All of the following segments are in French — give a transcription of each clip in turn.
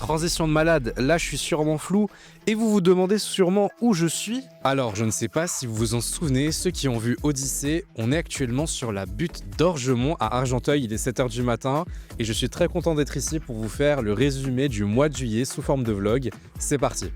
Transition de malade, là je suis sûrement flou et vous vous demandez sûrement où je suis. Alors je ne sais pas si vous vous en souvenez, ceux qui ont vu Odyssée, on est actuellement sur la butte d'Orgemont à Argenteuil, il est 7 h du matin et je suis très content d'être ici pour vous faire le résumé du mois de juillet sous forme de vlog. C'est parti.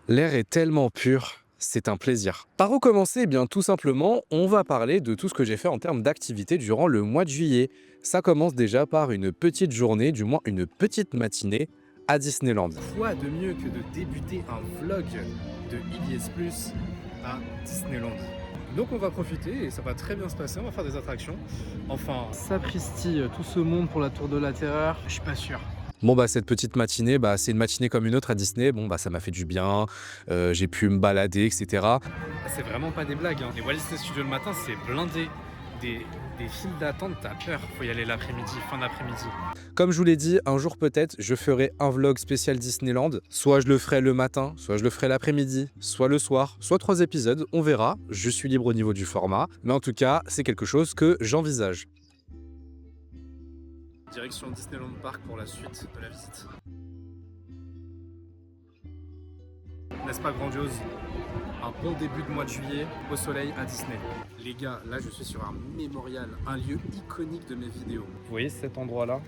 L'air est tellement pur. C'est un plaisir. Par où commencer? Eh bien, tout simplement, on va parler de tout ce que j'ai fait en termes d'activité durant le mois de juillet. Ça commence déjà par une petite journée, du moins une petite matinée à Disneyland. Quoi de mieux que de débuter un vlog de Ilyes Plus à Disneyland? Donc on va profiter et ça va très bien se passer, on va faire des attractions. Enfin, sapristi, tout ce monde pour la Tour de la Terreur, je suis pas sûr. Bon bah cette petite matinée, c'est une matinée comme une autre à Disney, bon bah ça m'a fait du bien, j'ai pu me balader, etc. C'est vraiment pas des blagues, hein. Les Walt Disney Studios le matin c'est blindé, des files d'attente, t'as peur, faut y aller l'après-midi, fin d'après-midi. Comme je vous l'ai dit, un jour peut-être je ferai un vlog spécial Disneyland, soit je le ferai le matin, soit je le ferai l'après-midi, soit le soir, soit 3 épisodes, on verra, je suis libre au niveau du format, mais en tout cas c'est quelque chose que j'envisage. Direction Disneyland Park pour la suite de la visite. N'est-ce pas grandiose? Un bon début de mois de juillet au soleil à Disney. Les gars, là je suis sur un mémorial, un lieu iconique de mes vidéos. Vous voyez cet endroit-là?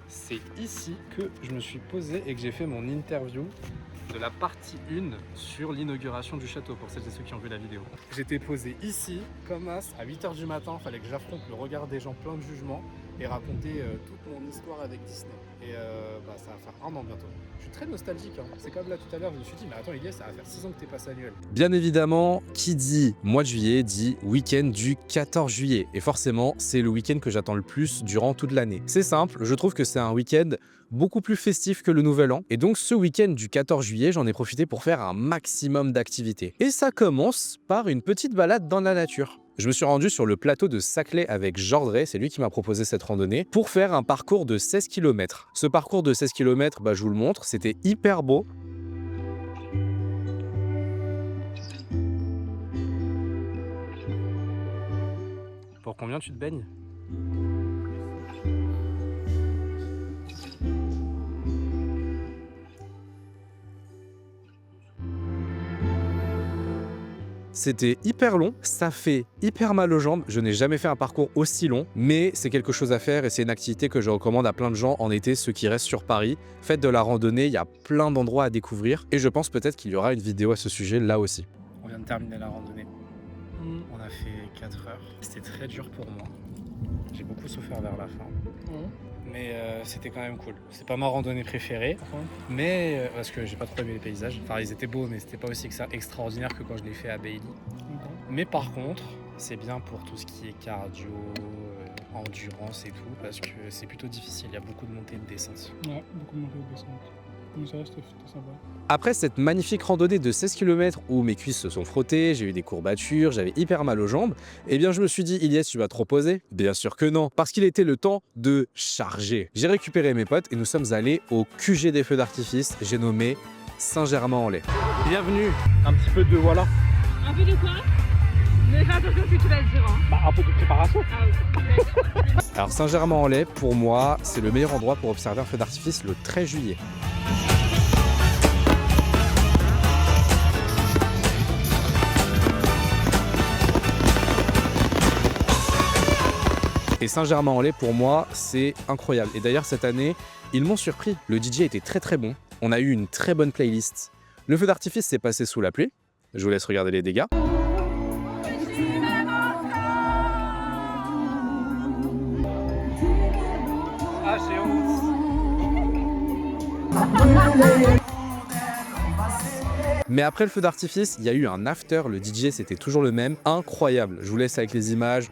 C'est ici que je me suis posé et que j'ai fait mon interview de la partie 1 sur l'inauguration du château, pour celles et ceux qui ont vu la vidéo. J'étais posé ici, comme as, à 8 h du matin, il fallait que j'affronte le regard des gens plein de jugement et raconter toute mon histoire avec Disney. Et ça va faire 1 an bientôt. Je suis très nostalgique, hein. C'est comme là tout à l'heure, je me suis dit, mais attends Ilyes, ça va faire 6 ans que t'es passé annuel. Bien évidemment, qui dit mois de juillet dit week-end du 14 juillet. Et forcément, c'est le week-end que j'attends le plus durant toute l'année. C'est simple, je trouve que c'est un week-end beaucoup plus festif que le Nouvel An. Et donc ce week-end du 14 juillet, j'en ai profité pour faire un maximum d'activités. Et ça commence par une petite balade dans la nature. Je me suis rendu sur le plateau de Saclay avec Jordrey, c'est lui qui m'a proposé cette randonnée, pour faire un parcours de 16 km. Ce parcours de 16 km, je vous le montre, c'était hyper beau. Pour combien tu te baignes ? C'était hyper long, ça fait hyper mal aux jambes, je n'ai jamais fait un parcours aussi long, mais c'est quelque chose à faire et c'est une activité que je recommande à plein de gens en été, ceux qui restent sur Paris. Faites de la randonnée, il y a plein d'endroits à découvrir et je pense peut-être qu'il y aura une vidéo à ce sujet là aussi. On vient de terminer la randonnée, on a fait 4 heures, c'était très dur pour moi, j'ai beaucoup souffert vers la fin. Mais c'était quand même cool. C'est pas ma randonnée préférée, mais parce que j'ai pas trop aimé les paysages. Enfin, ils étaient beaux, mais c'était pas aussi extraordinaire que quand je l'ai fait à Bailey. Mais par contre, c'est bien pour tout ce qui est cardio, endurance et tout, parce que c'est plutôt difficile. Il y a beaucoup de montées et de descentes. Ouais, beaucoup de montées et de descentes. Mais ça reste sympa. Après cette magnifique randonnée de 16 km où mes cuisses se sont frottées, j'ai eu des courbatures, j'avais hyper mal aux jambes, eh bien je me suis dit, Ilyes, tu vas te reposer? Bien sûr que non, parce qu'il était le temps de charger. J'ai récupéré mes potes et nous sommes allés au QG des feux d'artifice, j'ai nommé Saint-Germain-en-Laye. Bienvenue, un petit peu de voilà. Un peu de quoi? Mais fais attention que tu vas le dire. Hein. Un peu de préparation. Ah, okay. Alors Saint-Germain-en-Laye, pour moi, c'est le meilleur endroit pour observer un feu d'artifice le 13 juillet. Et Saint-Germain-en-Laye, pour moi, c'est incroyable. Et d'ailleurs, cette année, ils m'ont surpris. Le DJ était très très bon. On a eu une très bonne playlist. Le feu d'artifice s'est passé sous la pluie. Je vous laisse regarder les dégâts. Ah, j'ai honte. Mais après le feu d'artifice, il y a eu un after. Le DJ, c'était toujours le même. Incroyable. Je vous laisse avec les images.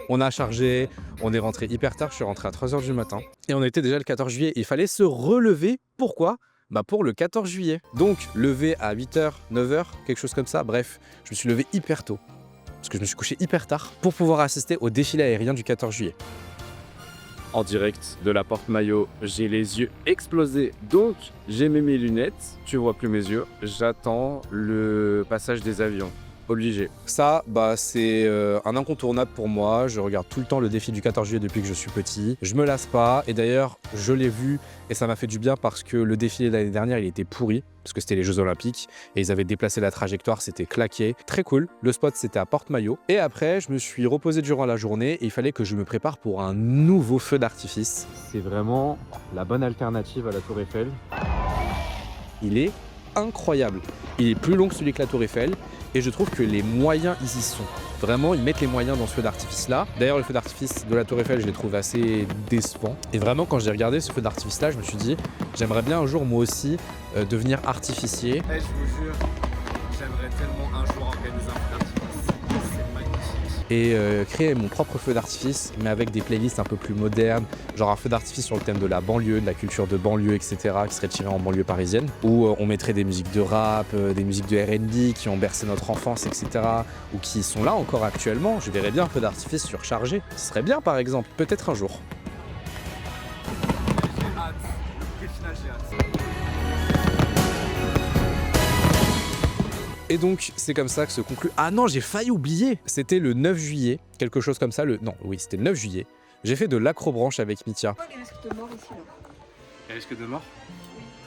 On a chargé, on est rentré hyper tard, je suis rentré à 3 h du matin. Et on était déjà le 14 juillet, il fallait se relever. Pourquoi ? Bah pour le 14 juillet. Donc lever à 8 h, 9 h, quelque chose comme ça. Bref, je me suis levé hyper tôt, parce que je me suis couché hyper tard, pour pouvoir assister au défilé aérien du 14 juillet. En direct de la porte Maillot, j'ai les yeux explosés, donc j'ai mis mes lunettes, tu vois plus mes yeux, j'attends le passage des avions. Obligé. Ça, bah, c'est un incontournable pour moi. Je regarde tout le temps le défi du 14 juillet depuis que je suis petit. Je me lasse pas. Et d'ailleurs, je l'ai vu et ça m'a fait du bien parce que le défilé de l'année dernière, il était pourri parce que c'était les Jeux Olympiques et ils avaient déplacé la trajectoire, c'était claqué. Très cool. Le spot, c'était à Porte Maillot. Et après, je me suis reposé durant la journée et il fallait que je me prépare pour un nouveau feu d'artifice. C'est vraiment la bonne alternative à la Tour Eiffel. Il est incroyable. Il est plus long que celui que la Tour Eiffel. Et je trouve que les moyens, ils y sont. Vraiment, ils mettent les moyens dans ce feu d'artifice-là. D'ailleurs, le feu d'artifice de la Tour Eiffel, je l'ai trouvé assez décevant. Et vraiment, quand j'ai regardé ce feu d'artifice-là, je me suis dit, j'aimerais bien un jour, moi aussi, devenir artificier. Je vous jure, j'aimerais tellement un jour organiser un feu d'artifice. C'est magnifique. Et créer mon propre feu d'artifice, mais avec des playlists un peu plus modernes, genre un feu d'artifice sur le thème de la banlieue, de la culture de banlieue, etc., qui serait tiré en banlieue parisienne, où on mettrait des musiques de rap, des musiques de R&B qui ont bercé notre enfance, etc., ou qui sont là encore actuellement. Je verrais bien un feu d'artifice surchargé. Ce serait bien, par exemple, peut-être un jour. J'ai hâte. Le prix final, j'ai hâte. Et donc, c'est comme ça que se conclut... Ah non, j'ai failli oublier. C'était le 9 juillet, quelque chose comme ça. Non, oui, c'était le 9 juillet. J'ai fait de l'acrobranche avec Mithia. Les risques de mort ici, là. Les risques de mort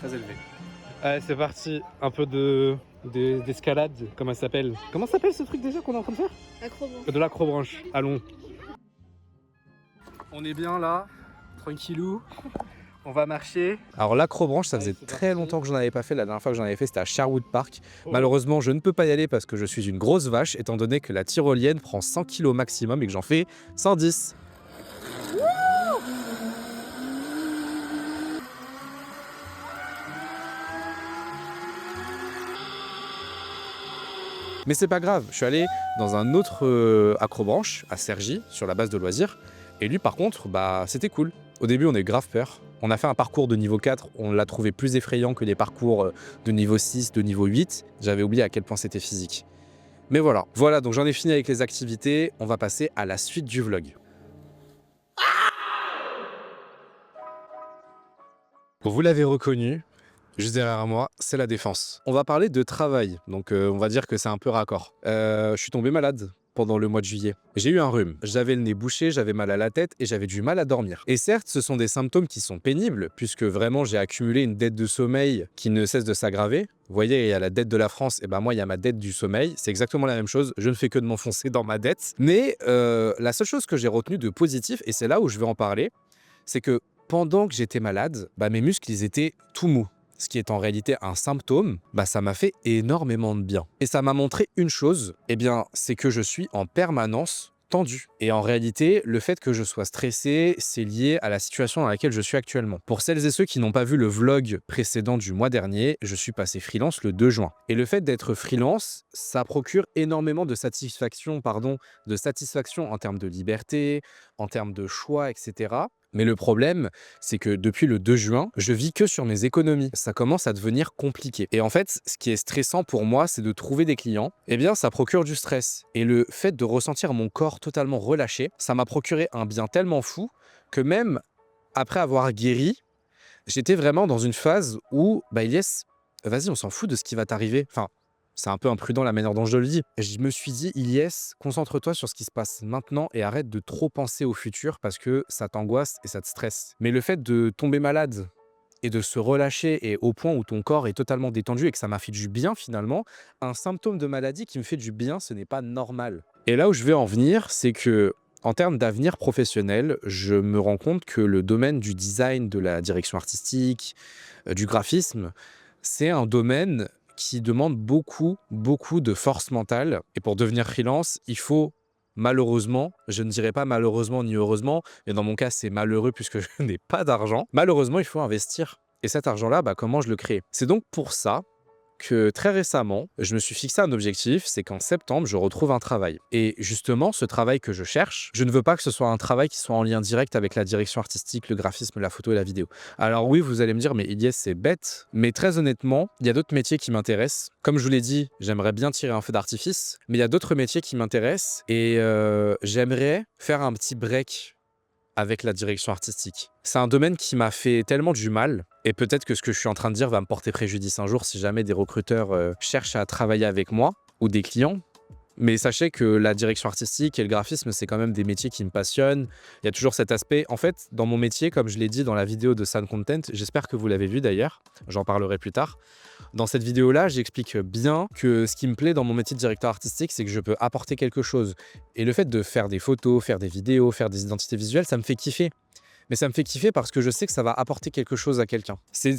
très élevés. Allez, c'est parti. Un peu d'escalade, comment ça s'appelle? Comment s'appelle ce truc déjà qu'on est en train de faire? Acrobranche. De l'acrobranche. Allons. On est bien là, tranquillou. On va marcher. Alors l'acrobranche, ça faisait Ouais, c'est très parti. longtemps que j'en avais pas fait. La dernière fois que j'en avais fait, c'était à Sherwood Park. Malheureusement, je ne peux pas y aller parce que je suis une grosse vache, étant donné que la tyrolienne prend 100 kg maximum et que j'en fais 110. Mais c'est pas grave, je suis allé dans un autre acrobranche à Cergy, sur la base de loisirs. Et lui, par contre, bah, c'était cool. Au début, on a eu grave peur. On a fait un parcours de niveau 4, on l'a trouvé plus effrayant que les parcours de niveau 6, de niveau 8. J'avais oublié à quel point c'était physique. Mais voilà. Voilà, donc j'en ai fini avec les activités. On va passer à la suite du vlog. Vous l'avez reconnu, juste derrière moi, c'est la défense. On va parler de travail, donc on va dire que c'est un peu raccord. Je suis tombé malade pendant le mois de juillet. J'ai eu un rhume, j'avais le nez bouché, j'avais mal à la tête et j'avais du mal à dormir. Et certes, ce sont des symptômes qui sont pénibles, puisque vraiment j'ai accumulé une dette de sommeil qui ne cesse de s'aggraver. Vous voyez, il y a la dette de la France, et ben moi il y a ma dette du sommeil, c'est exactement la même chose, je ne fais que de m'enfoncer dans ma dette. Mais la seule chose que j'ai retenue de positif, et c'est là où je vais en parler, c'est que pendant que j'étais malade, bah, mes muscles ils étaient tout mous. Ce qui est en réalité un symptôme, bah ça m'a fait énormément de bien. Et ça m'a montré une chose, eh bien, c'est que je suis en permanence tendu. Et en réalité, le fait que je sois stressé, c'est lié à la situation dans laquelle je suis actuellement. Pour celles et ceux qui n'ont pas vu le vlog précédent du mois dernier, je suis passé freelance le 2 juin. Et le fait d'être freelance, ça procure énormément de satisfaction en termes de liberté, en termes de choix, etc. Mais le problème, c'est que depuis le 2 juin, je vis que sur mes économies. Ça commence à devenir compliqué. Et en fait, ce qui est stressant pour moi, c'est de trouver des clients. Eh bien, ça procure du stress. Et le fait de ressentir mon corps totalement relâché, ça m'a procuré un bien tellement fou que même après avoir guéri, j'étais vraiment dans une phase où, bah Ilyes, vas-y, on s'en fout de ce qui va t'arriver. Enfin, c'est un peu imprudent la manière dont je le dis. Je me suis dit, Ilyes, concentre-toi sur ce qui se passe maintenant et arrête de trop penser au futur parce que ça t'angoisse et ça te stresse. Mais le fait de tomber malade et de se relâcher et au point où ton corps est totalement détendu et que ça m'a fait du bien finalement, un symptôme de maladie qui me fait du bien, ce n'est pas normal. Et là où je vais en venir, c'est que en termes d'avenir professionnel, je me rends compte que le domaine du design, de la direction artistique, du graphisme, c'est un domaine qui demande beaucoup de force mentale. Et pour devenir freelance, il faut malheureusement, je ne dirais pas malheureusement ni heureusement, mais dans mon cas, c'est malheureux puisque je n'ai pas d'argent. Malheureusement, il faut investir. Et cet argent-là, bah, comment je le crée? C'est donc pour ça donc très récemment, je me suis fixé un objectif, c'est qu'en septembre, je retrouve un travail. Et justement, ce travail que je cherche, je ne veux pas que ce soit un travail qui soit en lien direct avec la direction artistique, le graphisme, la photo et la vidéo. Alors oui, vous allez me dire, mais Ilyes, c'est bête. Mais très honnêtement, il y a d'autres métiers qui m'intéressent. Comme je vous l'ai dit, j'aimerais bien tirer un feu d'artifice, mais il y a d'autres métiers qui m'intéressent et j'aimerais faire un petit break avec la direction artistique. C'est un domaine qui m'a fait tellement du mal, et peut-être que ce que je suis en train de dire va me porter préjudice un jour si jamais des recruteurs cherchent à travailler avec moi, ou des clients. Mais sachez que la direction artistique et le graphisme, c'est quand même des métiers qui me passionnent. Il y a toujours cet aspect. En fait, dans mon métier, comme je l'ai dit dans la vidéo de Sound Content, j'espère que vous l'avez vu d'ailleurs, j'en parlerai plus tard. Dans cette vidéo-là, j'explique bien que ce qui me plaît dans mon métier de directeur artistique, c'est que je peux apporter quelque chose. Et le fait de faire des photos, faire des vidéos, faire des identités visuelles, ça me fait kiffer. Mais ça me fait kiffer parce que je sais que ça va apporter quelque chose à quelqu'un. C'est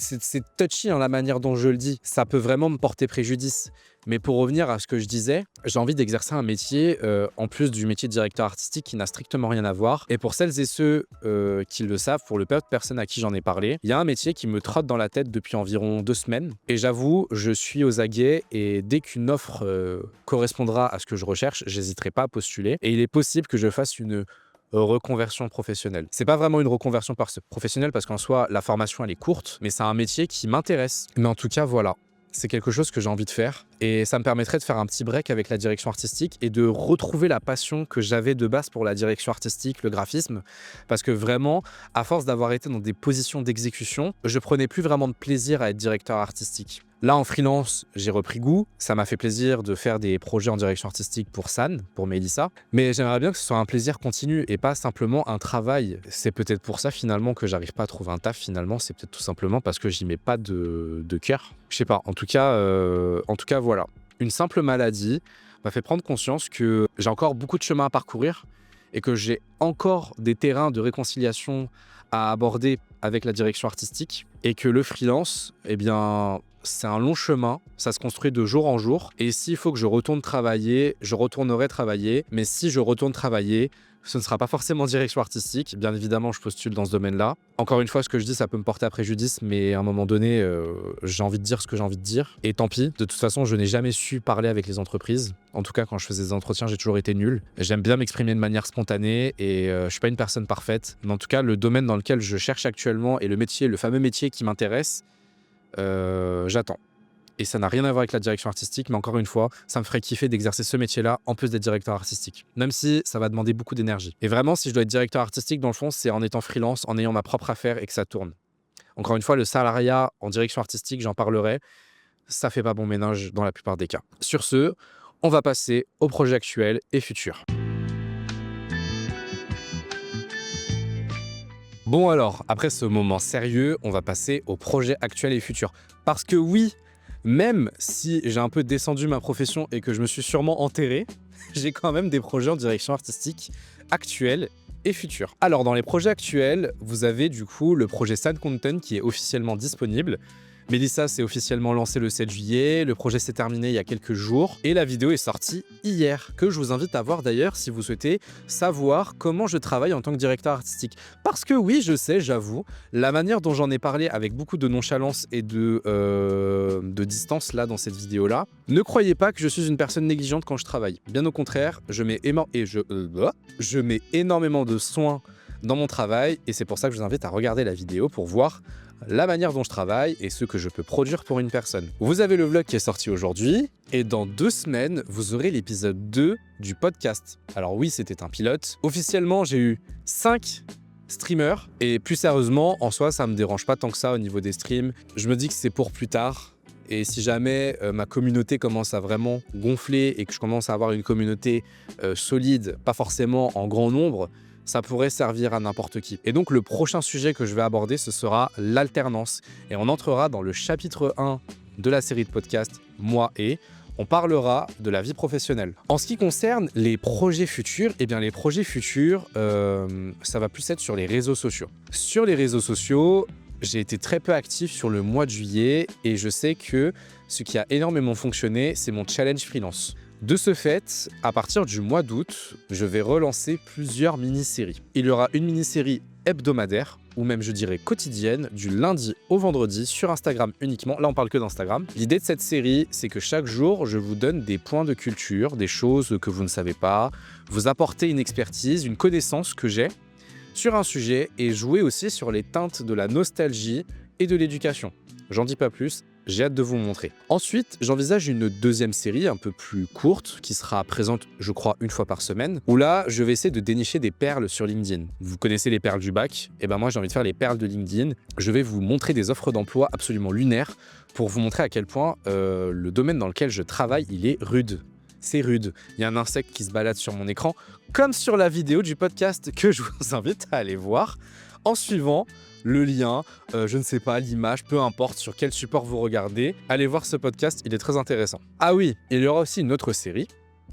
touchy la manière dont je le dis. Ça peut vraiment me porter préjudice. Mais pour revenir à ce que je disais, j'ai envie d'exercer un métier, en plus du métier de directeur artistique, qui n'a strictement rien à voir. Et pour celles et ceux qui le savent, pour le peu de personnes à qui j'en ai parlé, il y a un métier qui me trotte dans la tête depuis environ 2 semaines. Et j'avoue, je suis aux aguets et dès qu'une offre correspondra à ce que je recherche, j'hésiterai pas à postuler. Et il est possible que je fasse une reconversion professionnelle. C'est pas vraiment une reconversion professionnelle parce qu'en soi, la formation, elle est courte, mais c'est un métier qui m'intéresse. Mais en tout cas, voilà. C'est quelque chose que j'ai envie de faire et ça me permettrait de faire un petit break avec la direction artistique et de retrouver la passion que j'avais de base pour la direction artistique, le graphisme, parce que vraiment, à force d'avoir été dans des positions d'exécution, je prenais plus vraiment de plaisir à être directeur artistique. Là, en freelance, j'ai repris goût. Ça m'a fait plaisir de faire des projets en direction artistique pour San, pour Mélissa. Mais j'aimerais bien que ce soit un plaisir continu et pas simplement un travail. C'est peut-être pour ça, finalement, que j'arrive pas à trouver un taf. Finalement, c'est peut-être tout simplement parce que j'y mets pas de cœur. Je sais pas. En tout cas, voilà. Une simple maladie m'a fait prendre conscience que j'ai encore beaucoup de chemin à parcourir et que j'ai encore des terrains de réconciliation à aborder avec la direction artistique et que le freelance, eh bien, c'est un long chemin, ça se construit de jour en jour. Et s'il faut que je retourne travailler, je retournerai travailler. Mais si je retourne travailler, ce ne sera pas forcément direction artistique. Bien évidemment, je postule dans ce domaine-là. Encore une fois, ce que je dis, ça peut me porter à préjudice, mais à un moment donné, j'ai envie de dire ce que j'ai envie de dire. Et tant pis, de toute façon, je n'ai jamais su parler avec les entreprises. En tout cas, quand je faisais des entretiens, j'ai toujours été nul. J'aime bien m'exprimer de manière spontanée et je suis pas une personne parfaite. Mais en tout cas, le domaine dans lequel je cherche actuellement et le métier, le fameux métier qui m'intéresse, j'attends. Et ça n'a rien à voir avec la direction artistique, mais encore une fois, ça me ferait kiffer d'exercer ce métier-là en plus d'être directeur artistique. Même si ça va demander beaucoup d'énergie. Et vraiment, si je dois être directeur artistique, dans le fond, c'est en étant freelance, en ayant ma propre affaire et que ça tourne. Encore une fois, le salariat en direction artistique, j'en parlerai, ça fait pas bon ménage dans la plupart des cas. Sur ce, on va passer au projet actuel et futur. Bon alors, après ce moment sérieux, on va passer au projet actuel et futur. Parce que oui, même si j'ai un peu descendu ma profession et que je me suis sûrement enterré, j'ai quand même des projets en direction artistique actuels et futurs. Alors dans les projets actuels, vous avez du coup le projet Sound Content qui est officiellement disponible. Mélissa s'est officiellement lancée le 7 juillet, le projet s'est terminé il y a quelques jours et la vidéo est sortie hier, que je vous invite à voir d'ailleurs si vous souhaitez savoir comment je travaille en tant que directeur artistique. Parce que oui, je sais, j'avoue, la manière dont j'en ai parlé avec beaucoup de nonchalance et de distance là dans cette vidéo-là, ne croyez pas que je suis une personne négligente quand je travaille. Bien au contraire, je mets énormément de soin dans mon travail et c'est pour ça que je vous invite à regarder la vidéo pour voir la manière dont je travaille et ce que je peux produire pour une personne. Vous avez le vlog qui est sorti aujourd'hui et dans 2 semaines, vous aurez l'épisode 2 du podcast. Alors oui, c'était un pilote. Officiellement, j'ai eu 5 streamers et plus sérieusement, en soi, ça me dérange pas tant que ça au niveau des streams. Je me dis que c'est pour plus tard. Et si jamais ma communauté commence à vraiment gonfler et que je commence à avoir une communauté solide, pas forcément en grand nombre, ça pourrait servir à n'importe qui. Et donc le prochain sujet que je vais aborder, ce sera l'alternance. Et on entrera dans le chapitre 1 de la série de podcasts Moi et on parlera de la vie professionnelle. En ce qui concerne les projets futurs, eh bien les projets futurs, ça va plus être sur les réseaux sociaux. Sur les réseaux sociaux, j'ai été très peu actif sur le mois de juillet et je sais que ce qui a énormément fonctionné, c'est mon challenge freelance. De ce fait, à partir du mois d'août, je vais relancer plusieurs mini-séries. Il y aura une mini-série hebdomadaire ou même je dirais quotidienne, du lundi au vendredi sur Instagram uniquement. Là, on parle que d'Instagram. L'idée de cette série, c'est que chaque jour, je vous donne des points de culture, des choses que vous ne savez pas, vous apporter une expertise, une connaissance que j'ai sur un sujet et jouer aussi sur les teintes de la nostalgie et de l'éducation. J'en dis pas plus. J'ai hâte de vous montrer. Ensuite, j'envisage une deuxième série un peu plus courte qui sera présente, je crois, une fois par semaine, où là, je vais essayer de dénicher des perles sur LinkedIn. Vous connaissez les perles du bac? Et ben moi, j'ai envie de faire les perles de LinkedIn. Je vais vous montrer des offres d'emploi absolument lunaires pour vous montrer à quel point le domaine dans lequel je travaille, il est rude. C'est rude. Il y a un insecte qui se balade sur mon écran, comme sur la vidéo du podcast que je vous invite à aller voir en suivant le lien, je ne sais pas, l'image, peu importe sur quel support vous regardez. Allez voir ce podcast, il est très intéressant. Ah oui, il y aura aussi une autre série,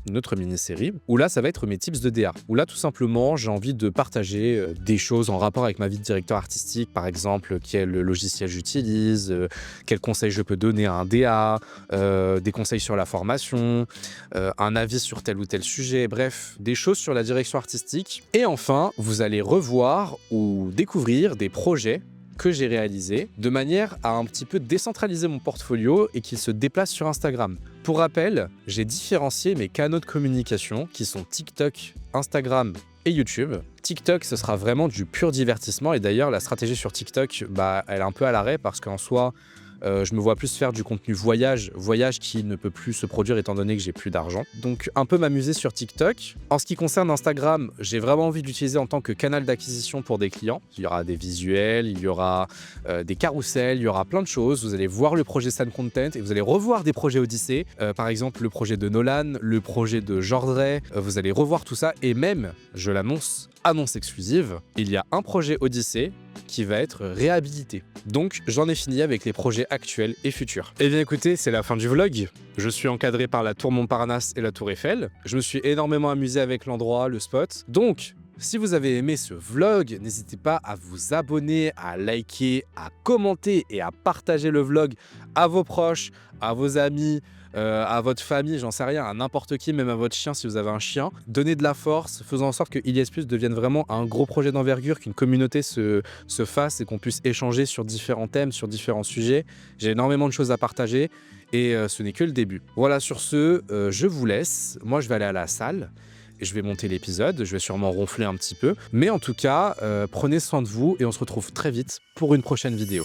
une autre mini-série, où là, ça va être mes tips de DA. Où là, tout simplement, j'ai envie de partager des choses en rapport avec ma vie de directeur artistique, par exemple, quel logiciel j'utilise, quels conseils je peux donner à un DA, des conseils sur la formation, un avis sur tel ou tel sujet, bref, des choses sur la direction artistique. Et enfin, vous allez revoir ou découvrir des projets que j'ai réalisé de manière à un petit peu décentraliser mon portfolio et qu'il se déplace sur Instagram. Pour rappel, j'ai différencié mes canaux de communication qui sont TikTok, Instagram et YouTube. TikTok, ce sera vraiment du pur divertissement et d'ailleurs, la stratégie sur TikTok, elle est un peu à l'arrêt parce qu'en soi, je me vois plus faire du contenu voyage qui ne peut plus se produire étant donné que j'ai plus d'argent. Donc un peu m'amuser sur TikTok. En ce qui concerne Instagram, j'ai vraiment envie d'utiliser en tant que canal d'acquisition pour des clients. Il y aura des visuels, il y aura des carousels, il y aura plein de choses. Vous allez voir le projet Sun Content et vous allez revoir des projets Odyssée. Par exemple, le projet de Nolan, le projet de Jordray. Vous allez revoir tout ça et même, je l'annonce, annonce exclusive, il y a un projet Odyssée qui va être réhabilité. Donc, j'en ai fini avec les projets actuels et futurs. Eh bien écoutez, c'est la fin du vlog. Je suis encadré par la tour Montparnasse et la tour Eiffel. Je me suis énormément amusé avec l'endroit, le spot. Donc, si vous avez aimé ce vlog, n'hésitez pas à vous abonner, à liker, à commenter et à partager le vlog à vos proches, à vos amis, à votre famille, j'en sais rien, à n'importe qui, même à votre chien si vous avez un chien. Donnez de la force, faisant en sorte que Ilias Plus devienne vraiment un gros projet d'envergure, qu'une communauté se fasse et qu'on puisse échanger sur différents thèmes, sur différents sujets. J'ai énormément de choses à partager et ce n'est que le début. Voilà, sur ce, je vous laisse. Moi, je vais aller à la salle. Et je vais monter l'épisode, je vais sûrement ronfler un petit peu. Mais en tout cas, prenez soin de vous et on se retrouve très vite pour une prochaine vidéo.